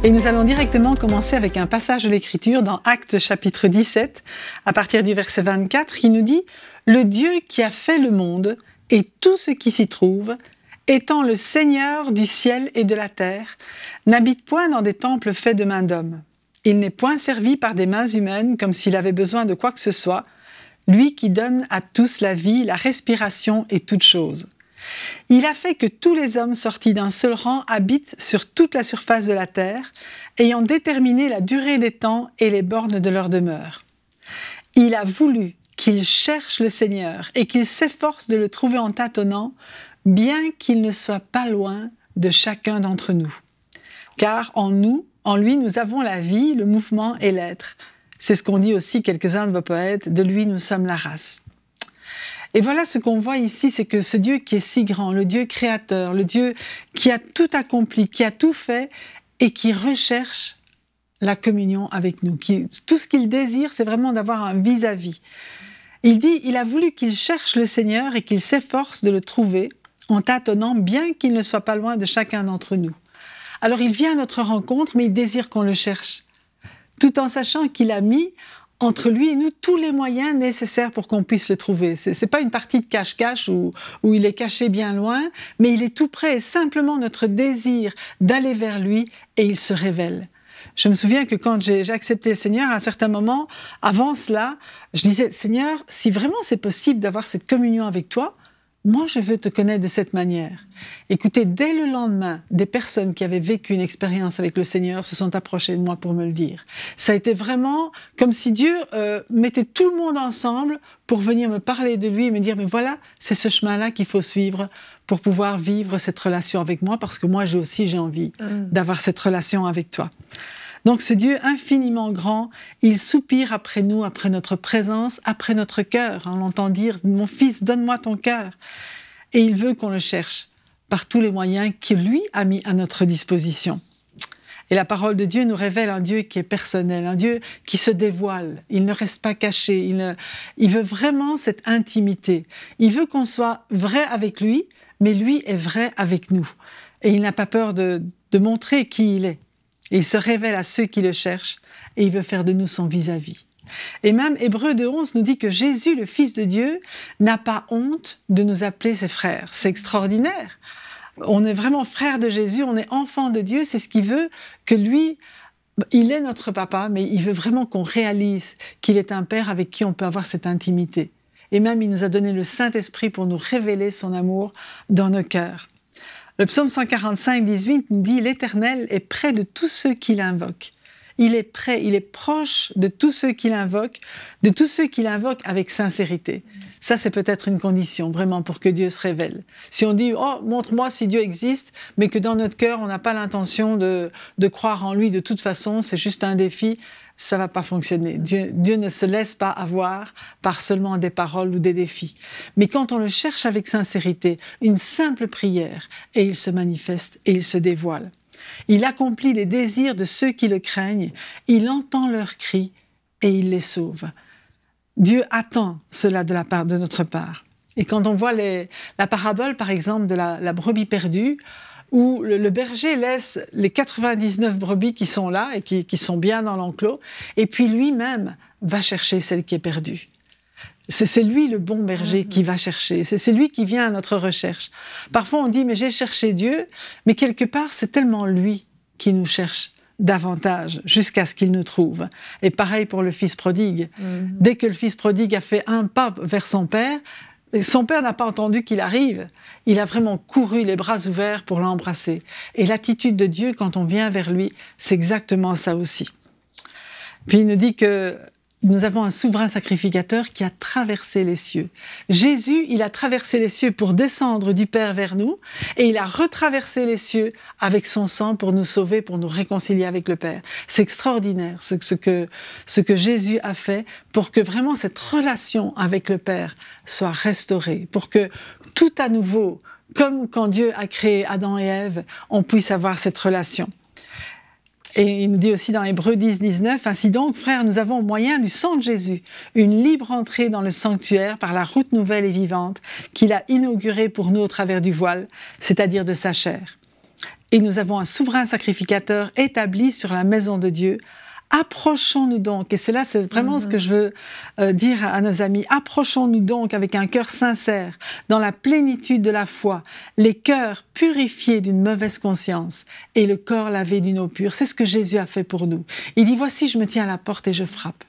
Et nous allons directement commencer avec un passage de l'Écriture dans Actes chapitre 17, à partir du verset 24, qui nous dit « Le Dieu qui a fait le monde et tout ce qui s'y trouve, étant le Seigneur du ciel et de la terre, n'habite point dans des temples faits de main d'homme. Il n'est point servi par des mains humaines comme s'il avait besoin de quoi que ce soit, lui qui donne à tous la vie, la respiration et toutes choses. Il a fait que tous les hommes sortis d'un seul rang habitent sur toute la surface de la terre, ayant déterminé la durée des temps et les bornes de leur demeure. Il a voulu qu'ils cherchent le Seigneur et qu'ils s'efforcent de le trouver en tâtonnant, bien qu'il ne soit pas loin de chacun d'entre nous. Car en lui, nous avons la vie, le mouvement et l'être. C'est ce qu'ont dit aussi quelques-uns de vos poètes, de lui nous sommes la race. Et voilà ce qu'on voit ici, c'est que ce Dieu qui est si grand, le Dieu créateur, le Dieu qui a tout accompli, qui a tout fait et qui recherche la communion avec nous. Tout ce qu'il désire, c'est vraiment d'avoir un vis-à-vis. Il dit, il a voulu qu'il cherche le Seigneur et qu'il s'efforce de le trouver en tâtonnant, bien qu'il ne soit pas loin de chacun d'entre nous. Alors il vient à notre rencontre, mais il désire qu'on le cherche, tout en sachant qu'il a mis entre lui et nous tous les moyens nécessaires pour qu'on puisse le trouver. C'est pas une partie de cache-cache où il est caché bien loin, mais il est tout près, et simplement notre désir d'aller vers lui, et il se révèle. Je me souviens que quand j'ai accepté le Seigneur, à un certain moment, avant cela, je disais, Seigneur, si vraiment c'est possible d'avoir cette communion avec toi, moi, je veux te connaître de cette manière. Écoutez, dès le lendemain, des personnes qui avaient vécu une expérience avec le Seigneur se sont approchées de moi pour me le dire. Ça a été vraiment comme si Dieu mettait tout le monde ensemble pour venir me parler de lui et me dire, mais voilà, c'est ce chemin-là qu'il faut suivre pour pouvoir vivre cette relation avec moi, parce que moi j'ai envie d'avoir cette relation avec toi. Donc ce Dieu infiniment grand, il soupire après nous, après notre présence, après notre cœur. On l'entend dire « Mon fils, donne-moi ton cœur ». Et il veut qu'on le cherche par tous les moyens qu'il lui a mis à notre disposition. Et la parole de Dieu nous révèle un Dieu qui est personnel, un Dieu qui se dévoile. Il ne reste pas caché, il veut vraiment cette intimité. Il veut qu'on soit vrai avec lui, mais lui est vrai avec nous. Et il n'a pas peur de montrer qui il est. Il se révèle à ceux qui le cherchent et il veut faire de nous son vis-à-vis. Et même Hébreux 2:11 nous dit que Jésus, le Fils de Dieu, n'a pas honte de nous appeler ses frères. C'est extraordinaire. On est vraiment frères de Jésus, on est enfants de Dieu, c'est ce qu'il veut, que lui, il est notre papa, mais il veut vraiment qu'on réalise qu'il est un père avec qui on peut avoir cette intimité. Et même, il nous a donné le Saint-Esprit pour nous révéler son amour dans nos cœurs. Le psaume 145, 18 nous dit « L'Éternel est près de tous ceux qui l'invoquent ». Il est près, il est proche de tous ceux qui l'invoquent, avec sincérité. Ça, c'est peut-être une condition, vraiment, pour que Dieu se révèle. Si on dit « Oh, montre-moi si Dieu existe », mais que dans notre cœur, on n'a pas l'intention de croire en lui de toute façon, c'est juste un défi, ça ne va pas fonctionner. Dieu ne se laisse pas avoir par seulement des paroles ou des défis. Mais quand on le cherche avec sincérité, une simple prière, et il se manifeste et il se dévoile. Il accomplit les désirs de ceux qui le craignent, il entend leurs cris et il les sauve. Dieu attend cela de notre part. Et quand on voit la parabole, par exemple, de la brebis perdue, où le berger laisse les 99 brebis qui sont là et qui sont bien dans l'enclos, et puis lui-même va chercher celle qui est perdue. C'est lui le bon berger qui va chercher, c'est lui qui vient à notre recherche. Parfois on dit « mais j'ai cherché Dieu », mais quelque part c'est tellement lui qui nous cherche davantage jusqu'à ce qu'il nous trouve. Et pareil pour le fils prodigue. Dès que le fils prodigue a fait un pas vers son père n'a pas entendu qu'il arrive. Il a vraiment couru les bras ouverts pour l'embrasser. Et l'attitude de Dieu quand on vient vers lui, c'est exactement ça aussi. Puis il nous dit que nous avons un souverain sacrificateur qui a traversé les cieux. Jésus, il a traversé les cieux pour descendre du Père vers nous, et il a retraversé les cieux avec son sang pour nous sauver, pour nous réconcilier avec le Père. C'est extraordinaire ce que Jésus a fait pour que vraiment cette relation avec le Père soit restaurée, pour que tout à nouveau, comme quand Dieu a créé Adam et Ève, on puisse avoir cette relation. Et il nous dit aussi dans Hébreux 10, 19, « Ainsi donc, frères, nous avons au moyen du sang de Jésus une libre entrée dans le sanctuaire par la route nouvelle et vivante qu'il a inaugurée pour nous au travers du voile, c'est-à-dire de sa chair. et nous avons un souverain sacrificateur établi sur la maison de Dieu. Approchons-nous donc, et c'est vraiment ce que je veux dire à nos amis, approchons-nous donc avec un cœur sincère, dans la plénitude de la foi, les cœurs purifiés d'une mauvaise conscience et le corps lavé d'une eau pure. C'est ce que Jésus a fait pour nous. Il dit, voici, je me tiens à la porte et je frappe.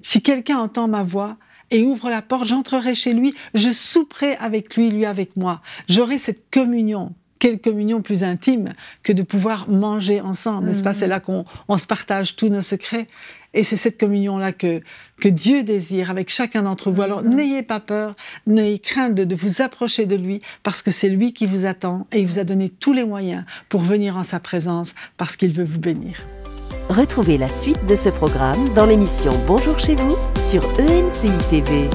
Si quelqu'un entend ma voix et ouvre la porte, j'entrerai chez lui, je souperai avec lui, lui avec moi. J'aurai cette communion. Quelle communion plus intime que de pouvoir manger ensemble, n'est-ce pas? C'est là qu'on se partage tous nos secrets. Et c'est cette communion-là que Dieu désire avec chacun d'entre vous. Alors n'ayez pas peur, n'ayez crainte de vous approcher de lui, parce que c'est lui qui vous attend et il vous a donné tous les moyens pour venir en sa présence, parce qu'il veut vous bénir. Retrouvez la suite de ce programme dans l'émission Bonjour chez vous sur EMCI TV.